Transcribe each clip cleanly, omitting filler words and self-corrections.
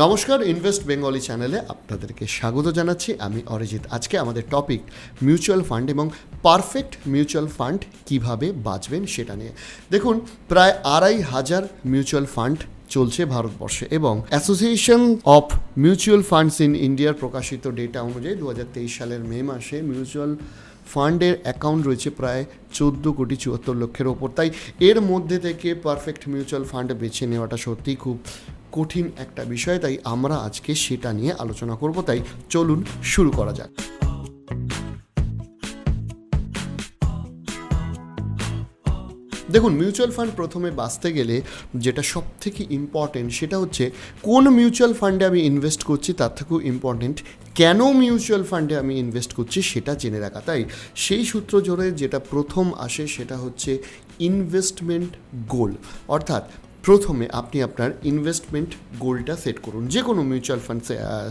নমস্কার, invest Bengali চ্যানেলে আপনাদেরকে স্বাগত জানাচ্ছি। আমি অরিজিৎ। আজকে আমাদের টপিক মিউচুয়াল ফান্ড এবং পারফেক্ট মিউচুয়াল ফান্ড কিভাবে বাঁচবেন সেটা নিয়ে। দেখুন, প্রায় 2,500 মিউচুয়াল ফান্ড চলছে ভারতবর্ষে এবং association of mutual funds in ইন্ডিয়ার প্রকাশিত ডেটা অনুযায়ী 2023 সালের মে মাসে মিউচুয়াল ফান্ডের অ্যাকাউন্ট রয়েছে প্রায় 14,74,00,000-এর ওপর। তাই এর মধ্যে থেকে পারফেক্ট মিউচুয়াল ফান্ড বেছে নেওয়াটা সত্যিই খুব কঠিন একটা বিষয়। তাই আমরা আজকে সেটা নিয়ে আলোচনা করব। তাই চলুন শুরু করা যাক। দেখুন, মিউচুয়াল ফান্ড প্রথমে বাঁচতে গেলে যেটা সব থেকে ইম্পর্টেন্ট সেটা হচ্ছে কোন মিউচুয়াল ফান্ডে আমি ইনভেস্ট করছি, তার থেকেও ইম্পর্টেন্ট কেন মিউচুয়াল ফান্ডে আমি ইনভেস্ট করছি সেটা জেনে রাখা। তাই সেই সূত্র ধরে যেটা প্রথম আসে সেটা হচ্ছে ইনভেস্টমেন্ট গোল। অর্থাৎ প্রথমে আপনি আপনার ইনভেস্টমেন্ট গোলটা সেট করুন যে কোনো মিউচুয়াল ফান্ড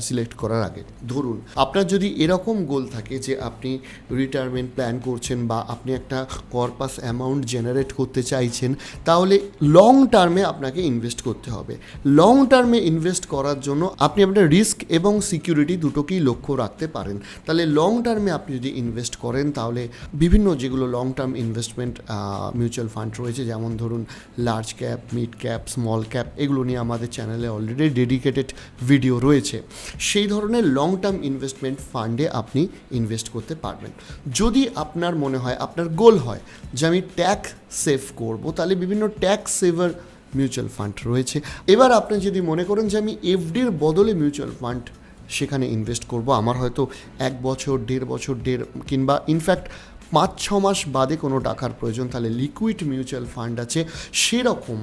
সিলেক্ট করার আগে। ধরুন, আপনার যদি এরকম গোল থাকে যে আপনি রিটায়ারমেন্ট প্ল্যান করছেন বা আপনি একটা কর্পাস অ্যামাউন্ট জেনারেট করতে চাইছেন, তাহলে লং টার্মে আপনাকে ইনভেস্ট করতে হবে। লং টার্মে ইনভেস্ট করার জন্য আপনি আপনার রিস্ক এবং সিকিউরিটি দুটোকেই লক্ষ্য রাখতে পারেন। তাহলে লং টার্মে আপনি যদি ইনভেস্ট করেন তাহলে বিভিন্ন যেগুলো long term investment mutual fund রয়েছে, যেমন ধরুন large cap, mid cap, small cap, এগুলো নিয়ে আমাদের চ্যানেলে অলরেডি ডেডিকেটেড ভিডিও রয়েছে। সেই ধরনের লং টার্ম ইনভেস্টমেন্ট ফান্ডে আপনি ইনভেস্ট করতে পারবেন। যদি আপনার মনে হয়, আপনার গোল হয় যে আমি ট্যাক্স সেভ করব, তাহলে বিভিন্ন ট্যাক্স সেভার মিউচুয়াল ফান্ড রয়েছে। এবার আপনি যদি মনে করেন যে আমি এফডির বদলে মিউচুয়াল ফান্ড সেখানে ইনভেস্ট করব, আমার হয়তো 1 বছর, 1.5 বছর, কিংবা ইনফ্যাক্ট 5-6 মাস বাদে কোনো টাকার প্রয়োজন, তাহলে লিকুইড মিউচুয়াল ফান্ড আছে। সেরকম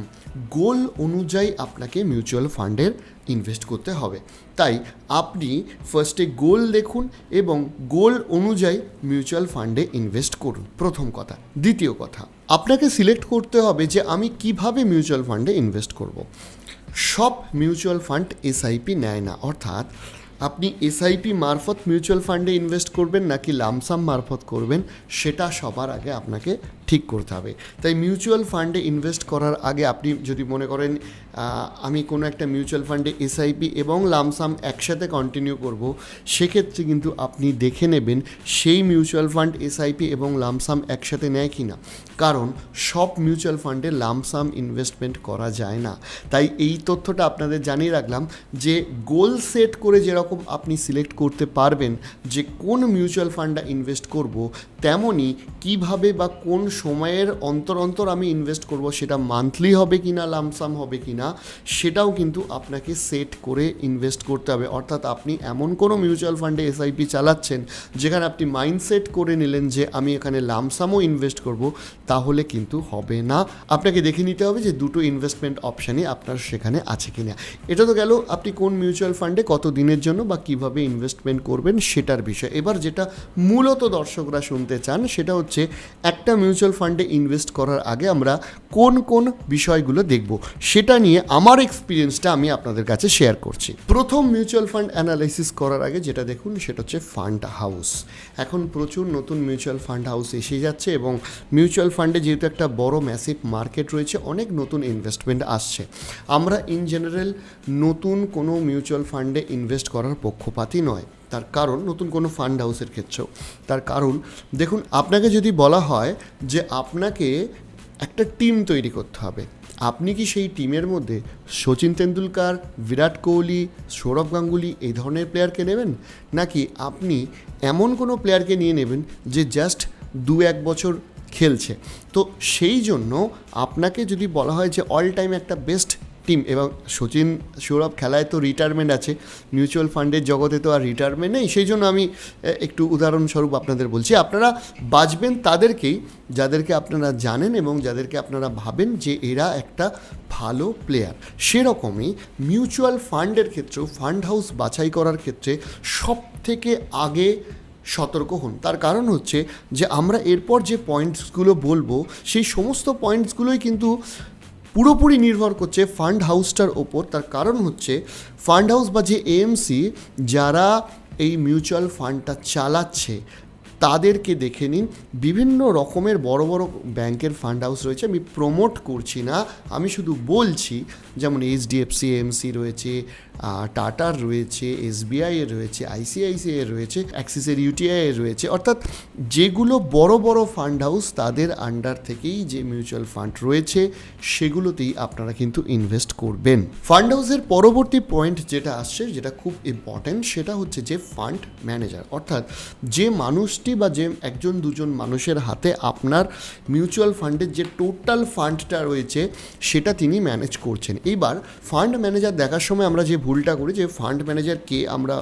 গোল অনুযায়ী আপনাকে মিউচুয়াল ফান্ডের ইনভেস্ট করতে হবে। তাই আপনি ফার্স্টে গোল দেখুন এবং গোল অনুযায়ী মিউচুয়াল ফান্ডে ইনভেস্ট করুন, প্রথম কথা। দ্বিতীয় কথা, আপনাকে সিলেক্ট করতে হবে যে আমি কিভাবে মিউচুয়াল ফান্ডে ইনভেস্ট করব। সব মিউচুয়াল ফান্ড এসআইপি নেয় না। অর্থাৎ আপনি এসআইপি মারফত মিউচুয়াল ফান্ডে ইনভেস্ট করবেন নাকি লামসাম মারফত করবেন, সেটা সবার আগে আপনাকে ঠিক করতে হবে। তাই মিউচুয়াল ফান্ডে ইনভেস্ট করার আগে আপনি যদি মনে করেন আমি কোনো একটা মিউচুয়াল ফান্ডে এসআইপি এবং লামসাম একসাথে কন্টিনিউ করব, সেক্ষেত্রে কিন্তু আপনি দেখে নেবেন সেই মিউচুয়াল ফান্ড এসআইপি এবং লামসাম একসাথে নেয় কি না। কারণ সব মিউচুয়াল ফান্ডে লামসাম ইনভেস্টমেন্ট করা যায় না। তাই এই তথ্যটা আপনাদের জানিয়ে রাখলাম যে গোল সেট করে যেরকম আপনি সিলেক্ট করতে পারবেন যে কোন মিউচুয়াল ফান্ডে ইনভেস্ট করব, তেমনই কিভাবে বা কোন সময়ের অন্তর অন্তর আমি ইনভেস্ট করব, সেটা মান্থলি হবে কি না, লামসাম হবে কি না, সেটাও কিন্তু আপনাকে সেট করে ইনভেস্ট করতে হবে। অর্থাৎ আপনি এমন কোনো মিউচুয়াল ফান্ডে এসআইপি চালাচ্ছেন যেখানে আপনি মাইন্ডসেট করে নিলেন যে আমি এখানে লামসামও ইনভেস্ট করব, তাহলে কিন্তু হবে না। আপনাকে দেখে নিতে হবে যে দুটো ইনভেস্টমেন্ট অপশানই আপনার সেখানে আছে কি না। এটা তো গেল আপনি কোন মিউচুয়াল ফান্ডে কত দিনের জন্য বা কিভাবে ইনভেস্টমেন্ট করবেন সেটার বিষয়। এবার যেটা মূলত দর্শকরা শুনতে চান সেটা হচ্ছে একটা মিউচুয়াল ফান্ডে ইনভেস্ট করার আগে আমরা কোন কোন বিষয়গুলো দেখব, সেটা নিয়ে আমার এক্সপিরিয়েন্সটা আমি আপনাদের কাছে শেয়ার করছি। প্রথম মিউচুয়াল ফান্ড অ্যানালাইসিস করার আগে যেটা দেখুন সেটা হচ্ছে ফান্ড হাউস। এখন প্রচুর নতুন মিউচুয়াল ফান্ড হাউস এসে যাচ্ছে এবং মিউচুয়াল ফান্ডে যেহেতু একটা বড় ম্যাসিভ মার্কেট রয়েছে, অনেক নতুন ইনভেস্টমেন্ট আসছে। আমরা ইন জেনারেল নতুন কোনো মিউচুয়াল ফান্ডে ইনভেস্ট করার পক্ষপাতী নয়। তার কারণ, নতুন কোনো ফান্ড হাউসের ক্ষেত্রেও তার কারণ, দেখুন, আপনাকে যদি বলা হয় যে আপনাকে একটা টিম তৈরি করতে হবে, আপনি কি সেই টিমের মধ্যে সচিন তেন্ডুলকার, বিরাট কোহলি, সৌরভ গাঙ্গুলি এই ধরনের প্লেয়ারকে নেবেন, নাকি আপনি এমন কোনো প্লেয়ারকে নিয়ে নেবেন যে জাস্ট 2-1 বছর খেলছে? তো সেই জন্য আপনাকে যদি বলা হয় যে অল টাইম একটা বেস্ট টিম, এবং সচিন সৌরভ খেলায় তো রিটায়ারমেন্ট আছে, মিউচুয়াল ফান্ডের জগতে তো আর রিটায়ারমেন্ট নেই, সেই জন্য আমি একটু উদাহরণস্বরূপ আপনাদের বলছি। আপনারা বাঁচবেন তাদেরকেই যাদেরকে আপনারা জানেন এবং যাদেরকে আপনারা ভাবেন যে এরা একটা ভালো প্লেয়ার। সেরকমই মিউচুয়াল ফান্ডের ক্ষেত্রেও ফান্ড হাউস বাছাই করার ক্ষেত্রে সব থেকে আগে সতর্ক হন। তার কারণ হচ্ছে যে আমরা এরপর যে পয়েন্টসগুলো বলবো সেই সমস্ত পয়েন্টসগুলোই কিন্তু পুরোপুরি নির্ভর করছে ফান্ড হাউসটার ওপর। তার কারণ হচ্ছে ফান্ড হাউস বা যে এএমসি যারা এই মিউচুয়াল ফান্ডটা চালাচ্ছে তাদেরকে দেখে নিন। বিভিন্ন রকমের বড় বড় ব্যাংকের ফান্ড হাউস রয়েছে, আমি প্রমোট করছি না, আমি শুধু বলছি, যেমন এইচডিএফসি এএমসি রয়েছে, টাটার রয়েছে, SBI এর রয়েছে, ICICI এর রয়েছে, অ্যাক্সিসের UTI এর রয়েছে, অর্থাৎ যেগুলো বড় বড় ফান্ড হাউস তাদের আন্ডার থেকেই যে মিউচুয়াল ফান্ড রয়েছে সেগুলোতেই আপনারা কিন্তু ইনভেস্ট করবেন। ফান্ড হাউসের পরবর্তী পয়েন্ট যেটা আসছে, যেটা খুব ইম্পর্ট্যান্ট, সেটা হচ্ছে যে ফান্ড ম্যানেজার, অর্থাৎ যে মানুষটি বা যে একজন দুজন মানুষের হাতে আপনার মিউচুয়াল ফান্ডের যে টোটাল ফান্ডটা রয়েছে সেটা তিনি ম্যানেজ করছেন। এইবার ফান্ড ম্যানেজার দেখার সময় আমরা যে ভুলটা করি, যে ফান্ড ম্যানেজার কে, আমরা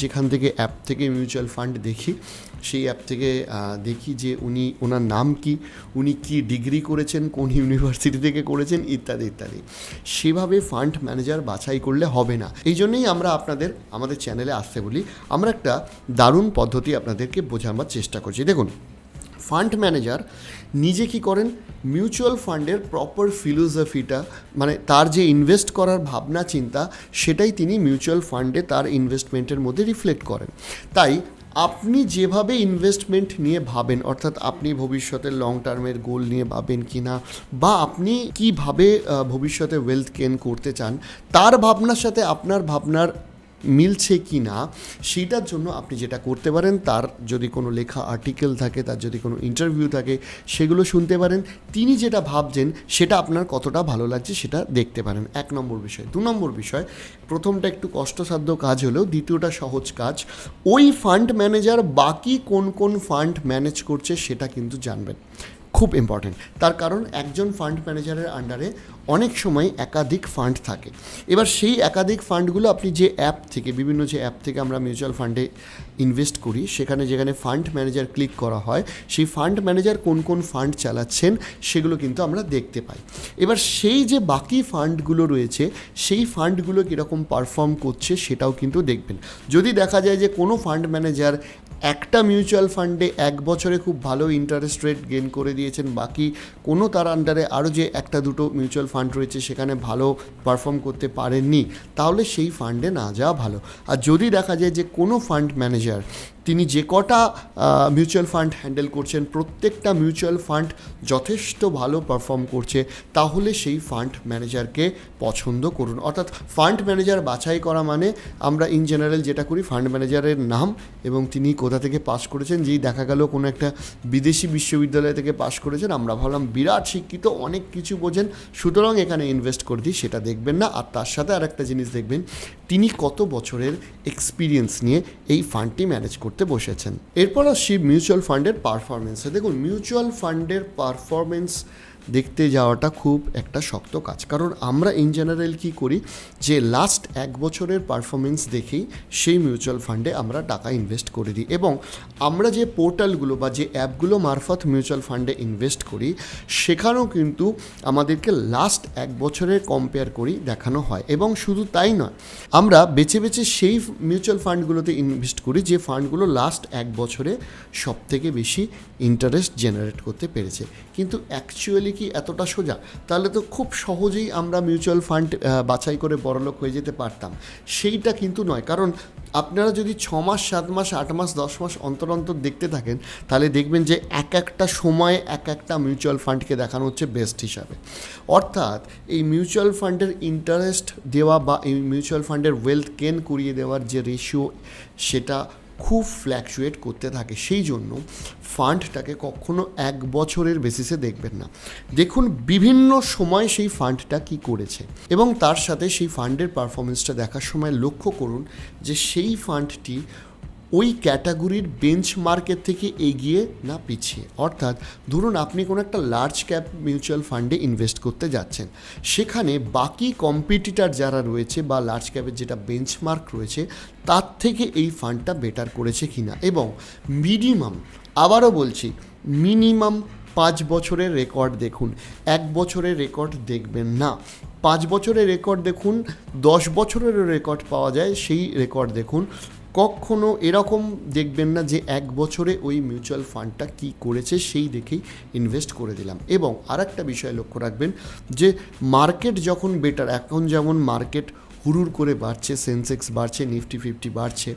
যেখান থেকে অ্যাপ থেকে মিউচুয়াল ফান্ড দেখি সেই অ্যাপ থেকে দেখি যে ওনার নাম কি, উনি কি ডিগ্রি করেছেন, কোন ইউনিভার্সিটি থেকে করেছেন, ইত্যাদি ইত্যাদি। সেভাবে ফান্ড ম্যানেজার বাছাই করলে হবে না। এই জন্যই আমরা আমাদের চ্যানেলে আসতে বলি, আমরা একটা দারুণ পদ্ধতি আপনাদেরকে বোঝাবার চেষ্টা করছি। দেখুন, ফান্ড ম্যানেজার নিজে কী করেন, মিউচুয়াল ফান্ডের প্রপার ফিলোসফিটা, মানে তার যে ইনভেস্ট করার ভাবনা চিন্তা, সেটাই তিনি মিউচুয়াল ফান্ডে তার ইনভেস্টমেন্টের মধ্যে রিফ্লেক্ট করেন। তাই আপনি যেভাবে ইনভেস্টমেন্ট নিয়ে ভাবেন, অর্থাৎ আপনি ভবিষ্যতে লং টার্মের গোল নিয়ে ভাবেন কি না, বা আপনি কীভাবে ভবিষ্যতে ওয়েলথ গেইন করতে চান, তার ভাবনার সাথে আপনার ভাবনার মিলছে কি না, সেটার জন্য আপনি যেটা করতে পারেন, তার যদি কোনো লেখা আর্টিকেল থাকে, তার যদি কোনো ইন্টারভিউ থাকে, সেগুলো শুনতে পারেন। তিনি যেটা ভাবছেন সেটা আপনার কতটা ভালো লাগছে সেটা দেখতে পারেন, 1 নম্বর বিষয়। 2 নম্বর বিষয়, প্রথমটা একটু কষ্টসাধ্য কাজ হলেও দ্বিতীয়টা সহজ কাজ। ওই ফান্ড ম্যানেজার বাকি কোন কোন ফান্ড ম্যানেজ করছে সেটা কিন্তু জানবেন, খুব ইম্পর্ট্যান্ট। তার কারণ একজন ফান্ড ম্যানেজারের আন্ডারে অনেক সময় একাধিক ফান্ড থাকে। এবার সেই একাধিক ফান্ডগুলো আপনি যে অ্যাপ থেকে, বিভিন্ন যে অ্যাপ থেকে আমরা মিউচুয়াল ফান্ডে ইনভেস্ট করি, যেখানে ফান্ড ম্যানেজার ক্লিক করা হয়, সেই ফান্ড ম্যানেজার কোন কোন ফান্ড চালাচ্ছেন সেগুলো কিন্তু আমরা দেখতে পাই। এবার সেই যে বাকি ফান্ডগুলো রয়েছে, সেই ফান্ডগুলো কীরকম পারফর্ম করছে সেটাও কিন্তু দেখবেন। যদি দেখা যায় যে কোনো ফান্ড ম্যানেজার একটা মিউচুয়াল ফান্ডে 1 বছরে খুব ভালো ইন্টারেস্ট রেট গেইন করে দিয়েছেন, বাকি কোনো তার আন্ডারে আরও যে 1-2 মিউচুয়াল ফান্ড রয়েছে সেখানে ভালো পারফর্ম করতে পারেননি, তাহলে সেই ফান্ডে না যাওয়া ভালো। আর যদি দেখা যায় যে কোনো ফান্ড ম্যানেজার তিনি যে কটা মিউচুয়াল ফান্ড হ্যান্ডেল করছেন প্রত্যেকটা মিউচুয়াল ফান্ড যথেষ্ট ভালো পারফর্ম করছে, তাহলে সেই ফান্ড ম্যানেজারকে পছন্দ করুন। অর্থাৎ ফান্ড ম্যানেজার বাছাই করা মানে আমরা ইন জেনারেল যেটা করি, ফান্ড ম্যানেজারের নাম এবং তিনি কোথা থেকে পাস করেছেন। যেই দেখা গেল কোনো একটা বিদেশি বিশ্ববিদ্যালয় থেকে পাস করেছেন, আমরা ভাবলাম বিরাট শিক্ষিত, অনেক কিছু বোঝেন, সুতরাং এখানে ইনভেস্ট করে দিই, সেটা দেখবেন না। আর তার সাথে আরেকটা জিনিস দেখবেন, তিনি কত বছরের এক্সপিরিয়েন্স নিয়ে এই ফান্ডটি ম্যানেজ করতে বসেছেন। এরপর আসছি মিউচুয়াল ফান্ডের পারফরমেন্সে। দেখুন, মিউচুয়াল ফান্ডের পারফরমেন্স দেখতে যাওয়াটা খুব একটা শক্ত কাজ, কারণ আমরা ইন জেনারেল কী করি, যে লাস্ট 1 বছরের পারফরমেন্স দেখেই সেই মিউচুয়াল ফান্ডে আমরা টাকা ইনভেস্ট করে দিই। এবং আমরা যে পোর্টালগুলো বা যে অ্যাপগুলো মারফত মিউচুয়াল ফান্ডে ইনভেস্ট করি, সেখানেও কিন্তু আমাদেরকে লাস্ট 1 বছরের কম্পেয়ার করি দেখানো হয়। এবং শুধু তাই নয়, আমরা বেছে বেছে সেই মিউচুয়াল ফান্ডগুলোতে ইনভেস্ট করি যে ফান্ডগুলো লাস্ট 1 বছরে সবথেকে বেশি ইন্টারেস্ট জেনারেট করতে পেরেছে। কিন্তু অ্যাকচুয়ালি কি এতটা সোজা? তাহলে তো খুব সহজেই আমরা মিউচুয়াল ফান্ড বাছাই করে বড়লোক হয়ে যেতে পারতাম। সেইটা কিন্তু নয়, কারণ আপনারা যদি 6 মাস, 7 মাস, 8 মাস, 10 মাস অন্তর অন্তর দেখতে থাকেন, তাহলে দেখবেন যে এক একটা সময়ে এক একটা মিউচুয়াল ফান্ডকে দেখানো হচ্ছে বেস্ট হিসাবে। অর্থাৎ এই মিউচুয়াল ফান্ডের ইন্টারেস্ট দেওয়া বা এই মিউচুয়াল ফান্ডের ওয়েলথ গেইন করিয়ে দেওয়ার যে রেশিও, সেটা খুব ফ্ল্যাকচুয়েট করতে থাকে। সেই জন্য ফান্ডটাকে কখনো 1 বছরের বেসিসে দেখবেন না, দেখুন বিভিন্ন সময় সেই ফান্ডটা কি করেছে, এবং তার সাথে সেই ফান্ডের পারফরমেন্সটা দেখার সময় লক্ষ্য করুন যে সেই ফান্ডটি ওই ক্যাটাগরির বেঞ্চমার্কের থেকে এগিয়ে না পিছিয়ে। অর্থাৎ ধরুন আপনি কোনো একটা লার্জ ক্যাপ মিউচুয়াল ফান্ডে ইনভেস্ট করতে যাচ্ছেন, সেখানে বাকি কম্পিটিটার যারা রয়েছে বা লার্জ ক্যাপের যেটা বেঞ্চমার্ক রয়েছে তার থেকে এই ফান্ডটা বেটার করেছে কিনা, এবং মিনিমাম, আবারও বলছি, মিনিমাম 5 বছরের রেকর্ড দেখুন, 1 বছরের রেকর্ড দেখবেন না। 5 বছরের রেকর্ড দেখুন, 10 বছরেরও রেকর্ড পাওয়া যায়, সেই রেকর্ড দেখুন। কখনো এরকম দেখবেন না যে 1 বছরে ওই মিউচুয়াল ফান্ডটা কী করেছে সেই দেখেই ইনভেস্ট করে দিলাম। এবং আরেকটা বিষয় লক্ষ্য রাখবেন যে মার্কেট যখন বেটার, এখন যেমন মার্কেট হুড়ুর করে বাড়ছে, সেন্সেক্স বাড়ছে, নিফটি 50 বাড়ছে,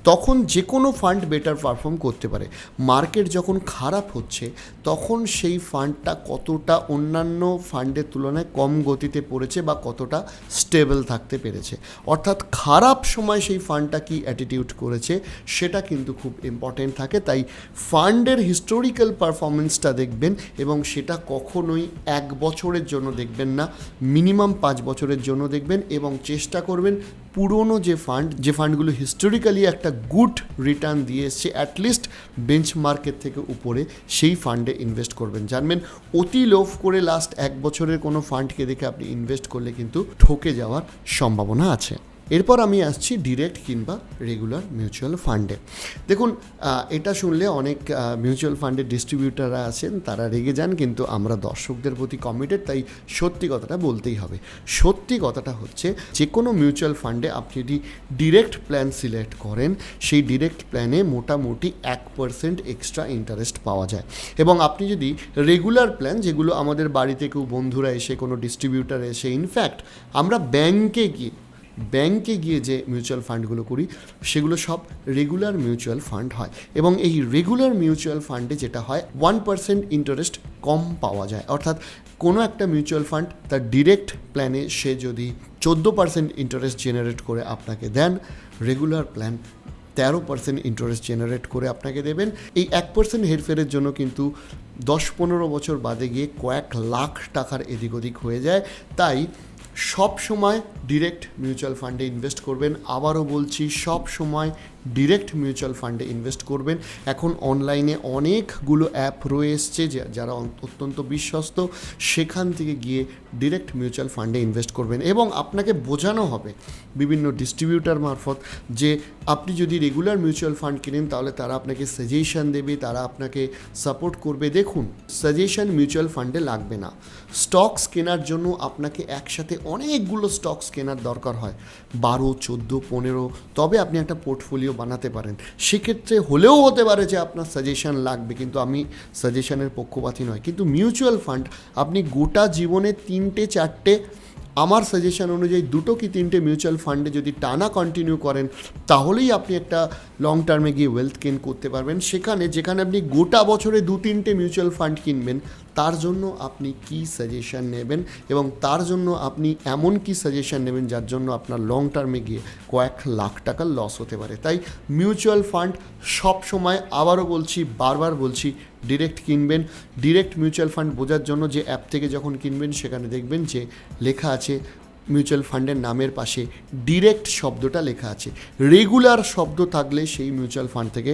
তখন যে কোনো ফান্ড বেটার পারফর্ম করতে পারে। মার্কেট যখন খারাপ হচ্ছে তখন সেই ফান্ডটা কতটা অন্যান্য ফান্ডের তুলনায় কম গতিতে পড়েছে বা কতটা স্টেবল থাকতে পেরেছে, অর্থাৎ খারাপ সময় সেই ফান্ডটা কি অ্যাটিটিউড করেছে সেটা কিন্তু খুব ইম্পর্টেন্ট থাকে। তাই ফান্ডের হিস্টোরিক্যাল পারফরমেন্সটা দেখবেন এবং সেটা কখনোই 1 বছরের জন্য দেখবেন না, মিনিমাম 5 বছরের জন্য দেখবেন এবং চেষ্টা করবেন পুরনো যে ফান্ডগুলো হিস্টোরিক্যালি একটা গুড রিটার্ন দিয়ে এসছে অ্যাটলিস্ট বেঞ্চমার্কের থেকে উপরে, সেই ফান্ডে ইনভেস্ট করবেন। জানবেন অতি লোভ করে লাস্ট 1 বছরের কোনো ফান্ডকে দেখে আপনি ইনভেস্ট করলে কিন্তু ঠকে যাওয়ার সম্ভাবনা আছে। এরপর আমি আসছি ডিরেক্ট কিংবা রেগুলার মিউচুয়াল ফান্ডে। দেখুন, এটা শুনলে অনেক মিউচুয়াল ফান্ডের ডিস্ট্রিবিউটাররা আছেন তারা রেগে যান, কিন্তু আমরা দর্শকদের প্রতি কমিটেড, তাই সত্যি কথাটা বলতেই হবে। সত্যি কথাটা হচ্ছে যে কোনো মিউচুয়াল ফান্ডে আপনি যদি ডিরেক্ট প্ল্যান সিলেক্ট করেন, সেই ডিরেক্ট প্ল্যানে মোটামুটি 1% এক্সট্রা ইন্টারেস্ট পাওয়া যায়। এবং আপনি যদি রেগুলার প্ল্যান, যেগুলো আমাদের বাড়িতে কেউ বন্ধুরা এসে, কোনো ডিস্ট্রিবিউটার এসে, ইনফ্যাক্ট আমরা ব্যাংকে গিয়ে যে মিউচুয়াল ফান্ডগুলো করি সেগুলো সব রেগুলার মিউচুয়াল ফান্ড হয়। এবং এই রেগুলার মিউচুয়াল ফান্ডে যেটা হয় 1% ইন্টারেস্ট কম পাওয়া যায়, অর্থাৎ কোনো একটা মিউচুয়াল ফান্ড তার ডিরেক্ট প্ল্যানে সে যদি 14% ইন্টারেস্ট জেনারেট করে আপনাকে দেন, রেগুলার প্ল্যান 13% ইন্টারেস্ট জেনারেট করে আপনাকে দেবেন। এই 1% হেরফেরের জন্য কিন্তু 10-15 বছর বাদে গিয়ে কয়েক লাখ টাকার এদিক ওদিক হয়ে যায়। তাই সব সময় ডিরেক্ট মিউচুয়াল ফান্ডে ইনভেস্ট করবেন। আবারও বলছি, সব সময় ডিরেক্ট মিউচুয়াল ফান্ডে ইনভেস্ট করবেন। এখন অনলাইনে অনেকগুলো অ্যাপ রয়েছে যারা অত্যন্ত বিশ্বস্ত, সেখান থেকে গিয়ে ডিরেক্ট মিউচুয়াল ফান্ডে ইনভেস্ট করবেন। এবং আপনাকে বোঝানো হবে বিভিন্ন ডিস্ট্রিবিউটার মারফত যে আপনি যদি রেগুলার মিউচুয়াল ফান্ড কিনেন তাহলে তারা আপনাকে সাজেশন দেবে, তারা আপনাকে সাপোর্ট করবে। দেখুন, সাজেশন মিউচুয়াল ফান্ডে লাগবে না। স্টকস কেনার জন্য আপনাকে একসাথে অনেকগুলো স্টকস কেনার দরকার হয়, 12, 14, 15, তবে আপনি একটা পোর্টফোলিও বানাতে পারেন। সেক্ষেত্রে হলেও হতে পারে যে আপনার সাজেশন লাগবে, কিন্তু আমি সাজেশনের পক্ষপাতী নয়। কিন্তু মিউচুয়াল ফান্ড আপনি গোটা জীবনে 3-4টে, আমার সাজেশন অনুযায়ী 2 কি 3টে মিউচুয়াল ফান্ডে যদি টানা কন্টিনিউ করেন তাহলেই আপনি একটা লং টার্মে গিয়ে ওয়েলথ গেইন করতে পারবেন। যেখানে আপনি গোটা বছরে 2-3টে মিউচুয়াল ফান্ড কিনবেন, তার জন্য আপনি কি সাজেশন নেবেন এবং তার জন্য আপনি এমন কি সাজেশন নেবেন যার জন্য আপনার লং টার্মে গিয়ে কয়েক লাখ টাকার লস হতে পারে। তাই মিউচুয়াল ফান্ড সব সময়, আবারও বলছি, বারবার বলছি, ডিরেক্ট কিনবেন। ডিরেক্ট মিউচুয়াল ফান্ড বোঝার জন্য যে অ্যাপ থেকে যখন কিনবেন সেখানে দেখবেন যে লেখা আছে মিউচুয়াল ফান্ডের নামের পাশে ডিরেক্ট শব্দটা লেখা আছে। রেগুলার শব্দ থাকলে সেই মিউচুয়াল ফান্ড থেকে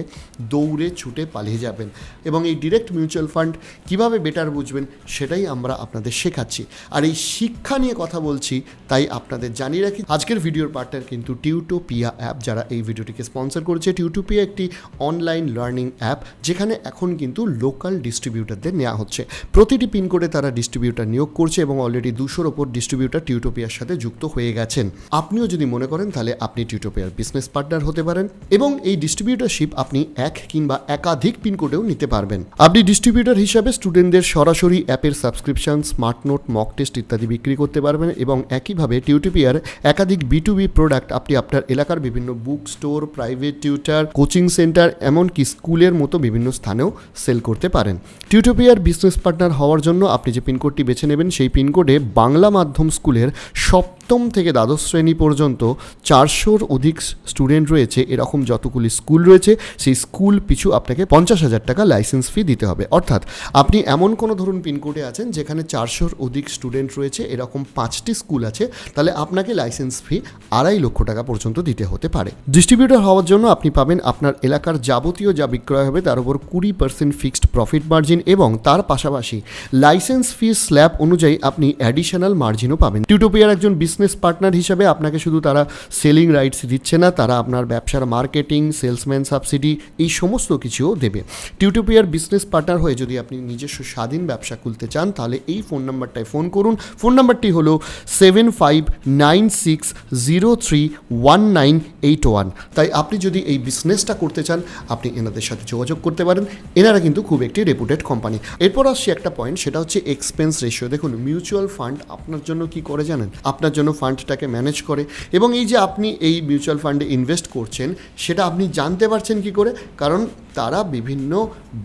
দৌড়ে ছুটে পালিয়ে যাবেন। এবং এই ডিরেক্ট মিউচুয়াল ফান্ড কীভাবে বেটার বুঝবেন সেটাই আমরা আপনাদের শেখাচ্ছি। আর এই শিক্ষা নিয়ে কথা বলছি, তাই আপনাদের জানিয়ে রাখি আজকের ভিডিওর পার্টনার কিন্তু টিউটোপিয়া অ্যাপ, যারা এই ভিডিওটিকে স্পন্সর করেছে। টিউটোপিয়া একটি অনলাইন লার্নিং অ্যাপ, যেখানে এখন কিন্তু লোকাল ডিস্ট্রিবিউটারদের নেওয়া হচ্ছে। প্রতিটি পিনকোডে তারা ডিস্ট্রিবিউটার নিয়োগ করছে এবং অলরেডি 200-র ওপর ডিস্ট্রিবিউটার টিউটোপিয়ার সাথে যুক্ত হয়ে গেছেন। আপনিও যদি মনে করেন তাহলে আপনি টিউটোপিয়ার বিজনেস পার্টনার হতে পারেন এবং এই ডিস্ট্রিবিউটারশিপ আপনি এক কিংবা একাধিক পিনকোডেও নিতে পারবেন। আপনি ডিস্ট্রিবিউটার হিসাবে স্টুডেন্টদের সরাসরি অ্যাপের subscription, smart note, mock test ইত্যাদি বিক্রি করতে পারবেন এবং একইভাবে টিউটোপিয়ার একাধিক B2B প্রোডাক্ট আপনি আপনার এলাকার বিভিন্ন book store, private tutor, coaching centre, এমনকি স্কুলের মতো বিভিন্ন স্থানেও সেল করতে পারেন। টিউটোপিয়ার বিজনেস পার্টনার হওয়ার জন্য আপনি যে পিনকোডটি বেছে নেবেন সেই পিনকোডে বাংলা মাধ্যম স্কুলের সপ্তম থেকে দ্বাদশ শ্রেণী পর্যন্ত 400-র অধিক স্টুডেন্ট রয়েছে। এরকম যতগুলি স্কুল রয়েছে সেই স্কুল পিছু আপনাকে 50,000 টাকা লাইসেন্স ফি দিতে হবে। অর্থাৎ আপনি এমন কোনো ধরুন পিনকোডে আছেন যেখানে 400-র অধিক স্টুডেন্ট রয়েছে, এরকম 5টি স্কুল আছে, তাহলে আপনাকে লাইসেন্স ফি 2.5 লক্ষ টাকা পর্যন্ত দিতে হতে পারে। ডিস্ট্রিবিউটর হওয়ার জন্য আপনি পাবেন আপনার এলাকার যাবতীয় যা বিক্রয় হবে তার উপর 20% ফিক্সড প্রফিট মার্জিন এবং তার পাশাপাশি লাইসেন্স ফি স্ল্যাব অনুযায়ী আপনি অ্যাডিশনাল মার্জিনও পাবেন। টিউটোপিয়ার একজন বিজনেস পার্টনার হিসাবে আপনাকে শুধু তারা সেলিং রাইটস দিচ্ছে না, তারা আপনার ব্যবসার মার্কেটিং, সেলসম্যান সাবসিডি এই সমস্ত কিছুও দেবে। টিউটোপিয়ার বিজনেস পার্টনার হয়ে যদি আপনি নিজস্ব স্বাধীন ব্যবসা খুলতে চান তাহলে এই ফোন নাম্বারটায় ফোন করুন। ফোন নাম্বারটি হলো 7596031981। তাই আপনি যদি এই বিজনেসটা করতে চান আপনি এনাদের সাথে যোগাযোগ করতে পারেন। এনারা কিন্তু খুব একটি রেপুটেড কোম্পানি। এরপর আসছি একটা পয়েন্ট, সেটা হচ্ছে এক্সপেন্স রেশিও। দেখুন, মিউচুয়াল ফান্ড আপনার জন্য কি করে জানেন? আপনার জন্য ফান্ডটাকে ম্যানেজ করে। এবং এই যে আপনি এই মিউচুয়াল ফান্ডে ইনভেস্ট করছেন সেটা আপনি জানতে পারছেন কি করে, কারণ তারা বিভিন্ন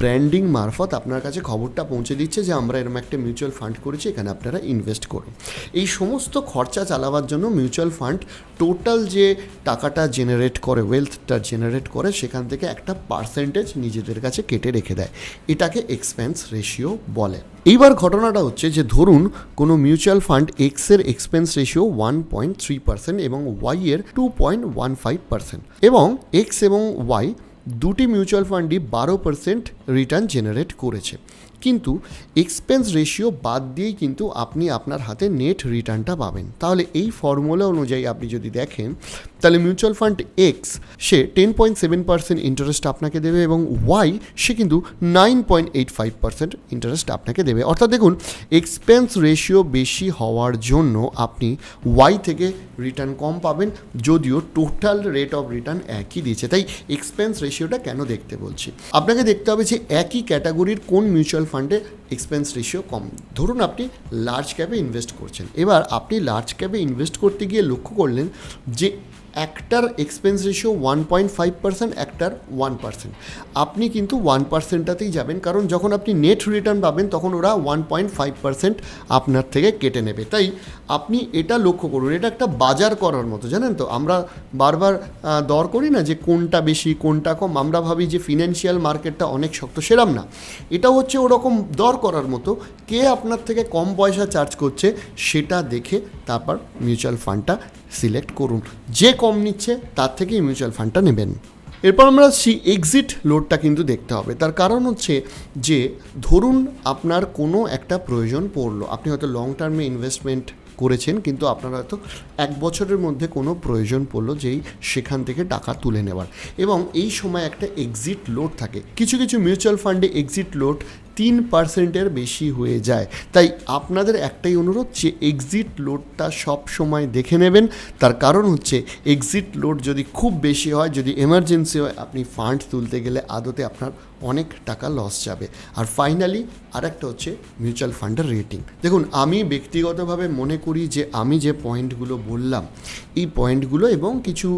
ব্র্যান্ডিং মারফত আপনার কাছে খবরটা পৌঁছে দিচ্ছে যে আমরা এরকম একটা মিউচুয়াল ফান্ড করেছি, এখানে আপনারা ইনভেস্ট করুন। এই সমস্ত খরচা চালাবার জন্য মিউচুয়াল ফান্ড টোটাল যে টাকাটা জেনারেট করে, ওয়েলথটা জেনারেট করে, সেখান থেকে একটা পার্সেন্টেজ নিজেদের কাছে কেটে রেখে দেয়। এটাকে এক্সপেন্স রেশিও বলে। এইবার ঘটনাটা হচ্ছে যে ধরুন কোনো মিউচুয়াল ফান্ড এক্সের এক্সপেন্স রেশিও 1.3% এবং ওয়াইয়ের 2.15%, এবং এক্স এবং ওয়াই দুটি মিউচুয়াল ফান্ডই 12% রিটার্ন জেনারেট করেছে। কিন্তু এক্সপেন্স রেশিও বাদ দিয়েই কিন্তু আপনি আপনার হাতে নেট রিটার্নটা পাবেন। তাহলে এই ফর্মুলা অনুযায়ী আপনি যদি দেখেন তাহলে মিউচুয়াল ফান্ড এক্স সে 10.7% ইন্টারেস্ট আপনাকে দেবে এবং ওয়াই সে কিন্তু 9.85% ইন্টারেস্ট আপনাকে দেবে। অর্থাৎ দেখুন, এক্সপেন্স রেশিও বেশি হওয়ার জন্য আপনি ওয়াই থেকে রিটার্ন কম পাবেন, যদিও টোটাল রেট অফ রিটার্ন একই দিয়েছে। তাই এক্সপেন্স রেশিওটা কেন দেখতে বলছি, আপনাকে দেখতে হবে যে একই ক্যাটাগরির কোন মিউচুয়াল ফান্ডে এক্সপেন্স রেশিও কম। ধরুন আপনি লার্জ ক্যাপে ইনভেস্ট করছেন, এবার আপনি লার্জ ক্যাপে ইনভেস্ট করতে গিয়ে লক্ষ্য করলেন যে একটার এক্সপেন্স রেশিও 1.5%, একটার 1%। আপনি কিন্তু 1%টাতেই যাবেন, কারণ যখন আপনি নেট রিটার্ন পাবেন তখন ওরা 1.5% আপনার থেকে কেটে নেবে। তাই আপনি এটা লক্ষ্য করুন, এটা একটা বাজার করার মতো, জানেন তো, আমরা বারবার দর করি না যে কোনটা বেশি কোনটা কম, আমরা ভাবি যে ফিনান্সিয়াল মার্কেটটা অনেক শক্ত, সেরম না। এটা হচ্ছে ওরকম দর করার মতো, কে আপনার থেকে কম পয়সা চার্জ করছে সেটা দেখে তারপর মিউচুয়াল ফান্ডটা সিলেক্ট করুন। যে কম নিচ্ছে তার থেকেই মিউচুয়াল ফান্ডটা নেবেন। এরপর আমরা এক্সিট লোডটা কিন্তু দেখতে হবে। তার কারণ হচ্ছে যে ধরুন আপনার কোনো একটা প্রয়োজন পড়লো, আপনি হয়তো লং টার্মে ইনভেস্টমেন্ট করেছেন, কিন্তু আপনার হয়তো 1 বছরের মধ্যে কোনো প্রয়োজন পড়লো যেই সেখান থেকে টাকা তুলে নেওয়ার, এবং এই সময় একটা এক্সিট লোড থাকে। কিছু কিছু মিউচুয়াল ফান্ডে এক্সিট লোড 3%-এর বেশি হয়ে যায়। তাই আপনাদের একটাই অনুরোধ যে এক্সিট লোডটা সব সময় দেখে নেবেন। তার কারণ হচ্ছে এক্সিট লোড যদি খুব বেশি হয়, যদি এমার্জেন্সি হয়, আপনি ফান্ড তুলতে গেলে আদতে আপনার অনেক টাকা লস যাবে। আর ফাইনালি আরেকটা হচ্ছে মিউচুয়াল ফান্ডের রেটিং। দেখুন, আমি ব্যক্তিগতভাবে মনে করি যে আমি যে পয়েন্টগুলো বললাম, এই পয়েন্টগুলো এবং কিছু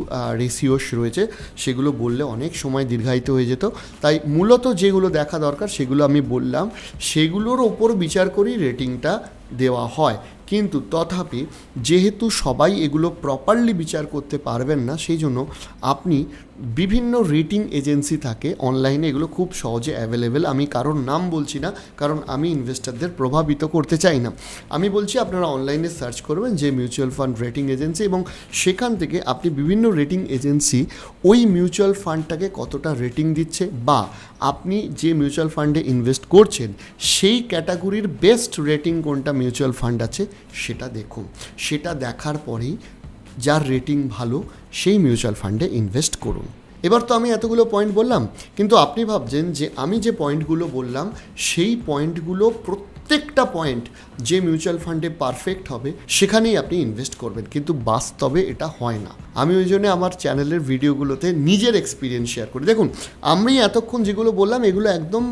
রেশিওস রয়েছে, সেগুলো বললে অনেক সময় দীর্ঘায়িত হয়ে যেত। তাই মূলত যেগুলো দেখা দরকার সেগুলো আমি বললাম, সেগুলোর ওপর বিচার করেই রেটিংটা দেওয়া হয়। কিন্তু তথাপি যেহেতু সবাই এগুলো প্রপারলি বিচার করতে পারবেন না, সেই জন্য আপনি বিভিন্ন রেটিং এজেন্সি থাকে অনলাইনে, এগুলো খুব সহজে অ্যাভেলেবেল। আমি কারোর নাম বলছি না, কারণ আমি ইনভেস্টারদের প্রভাবিত করতে চাই না। আমি বলছি আপনারা অনলাইনে সার্চ করবেন যে মিউচুয়াল ফান্ড রেটিং এজেন্সি, এবং সেখান থেকে আপনি বিভিন্ন রেটিং এজেন্সি ওই মিউচুয়াল ফান্ডটাকে কতটা রেটিং দিচ্ছে, বা আপনি যে মিউচুয়াল ফান্ডে ইনভেস্ট করছেন সেই ক্যাটাগরির বেস্ট রেটিং কোনটা মিউচুয়াল ফান্ড আছে সেটা দেখুন। সেটা দেখার পরেই যার রেটিং ভালো সেই মিউচুয়াল ফান্ডে ইনভেস্ট করুন। এবার তো আমি এতগুলো পয়েন্ট বললাম, কিন্তু আপনি ভাবছেন যে আমি যে পয়েন্টগুলো বললাম সেই পয়েন্টগুলো প্রত্যেকটা পয়েন্ট যে মিউচুয়াল ফান্ডে পারফেক্ট হবে সেখানেই আপনি ইনভেস্ট করবেন, কিন্তু বাস্তবে এটা হয় না। আমি ওই জন্য আমার চ্যানেলের ভিডিওগুলোতে নিজের এক্সপিরিয়েন্স শেয়ার করি। দেখুন, আমি এতক্ষণ যেগুলো বললাম এগুলো একদম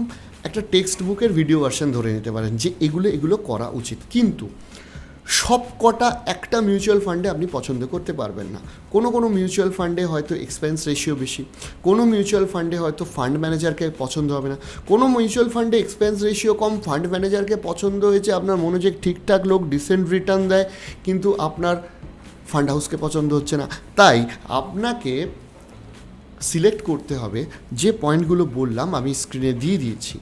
একটা টেক্সট বুকের ভিডিও ভার্সন ধরে নিতে পারেন যে এগুলো করা উচিত, কিন্তু সব কটা একটা মিউচুয়াল ফান্ডে আপনি পছন্দ করতে পারবেন না। কোনো মিউচুয়াল ফান্ডে হয়তো এক্সপেন্স রেশিও বেশি, কোনো মিউচুয়াল ফান্ডে হয়তো ফান্ড ম্যানেজারকে পছন্দ হবে না, কোনো মিউচুয়াল ফান্ডে এক্সপেন্স রেশিও কম, ফান্ড ম্যানেজারকে পছন্দ হয়েছে, আপনার মনে হচ্ছে ঠিকঠাক লোক ডিসেন্ট রিটার্ন দেয়, কিন্তু আপনার ফান্ড হাউসকে পছন্দ হচ্ছে না। তাই আপনাকে সিলেক্ট করতে হবে যে পয়েন্টগুলো বললাম, আমি স্ক্রিনে দিয়ে দিয়েছি,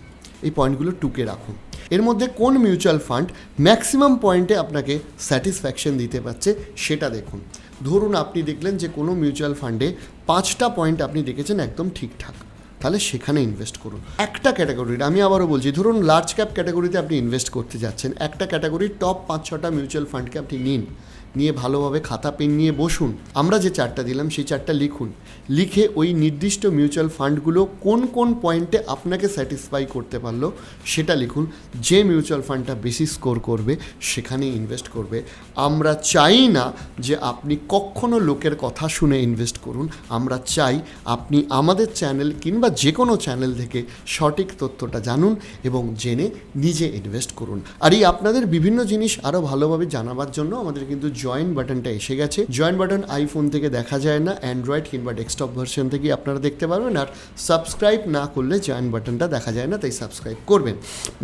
এই পয়েন্টগুলো টুকে রাখুন। এর মধ্যে কোন মিউচুয়াল ফান্ড ম্যাক্সিমাম পয়েন্টে আপনাকে স্যাটিসফ্যাকশন দিতে পারছে সেটা দেখুন। ধরুন আপনি দেখলেন যে কোনো মিউচুয়াল ফান্ডে 5টা পয়েন্ট আপনি দেখেছেন একদম ঠিকঠাক, তাহলে সেখানে ইনভেস্ট করুন। একটা ক্যাটাগরির, আমি আবারও বলছি, ধরুন লার্জ ক্যাপ ক্যাটাগরিতে আপনি ইনভেস্ট করতে যাচ্ছেন, একটা ক্যাটাগরির টপ 5-6টা মিউচুয়াল ফান্ডকে আপনি নিয়ে ভালোভাবে খাতা পেন নিয়ে বসুন। আমরা যে চারটা দিলাম সেই চারটা লিখুন, লিখে ওই নির্দিষ্ট মিউচুয়াল ফান্ডগুলো কোন কোন পয়েন্টে আপনাকে স্যাটিসফাই করতে পারলো সেটা লিখুন। যে মিউচুয়াল ফান্ডটা বেশি স্কোর করবে সেখানে ইনভেস্ট করবে। আমরা চাই না যে আপনি কখনো লোকের কথা শুনে ইনভেস্ট করুন, আমরা চাই আপনি আমাদের চ্যানেল কিংবা যে কোনো চ্যানেল থেকে সঠিক তথ্যটা জানুন এবং জেনে নিজে ইনভেস্ট করুন। আর এই আপনাদের বিভিন্ন জিনিস আরও ভালোভাবে জানাবার জন্য আমাদের কিন্তু জয়েন বাটনটা এসে গেছে। জয়েন বাটন আইফোন থেকে দেখা যায় না, অ্যান্ড্রয়েড কিংবা ডেস্কটপ ভার্সন থেকে আপনারা দেখতে পারবেন। আর সাবস্ক্রাইব না করলে জয়েন বাটনটা দেখা যায় না, তাই সাবস্ক্রাইব করবেন।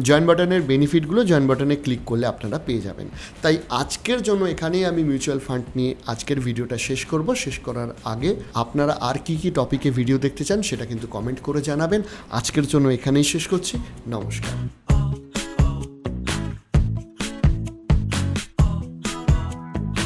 জয়েন বাটনের বেনিফিটগুলো জয়েন বাটনে ক্লিক করলে আপনারা পেয়ে যাবেন। তাই আজকের জন্য এখানেই আমি মিউচুয়াল ফান্ড নিয়ে আজকের ভিডিওটা শেষ করব। শেষ করার আগে আপনারা আর কি টপিকে ভিডিও দেখতে চান সেটা কিন্তু কমেন্ট করে জানাবেন। আজকের জন্য এখানেই শেষ করছি। নমস্কার।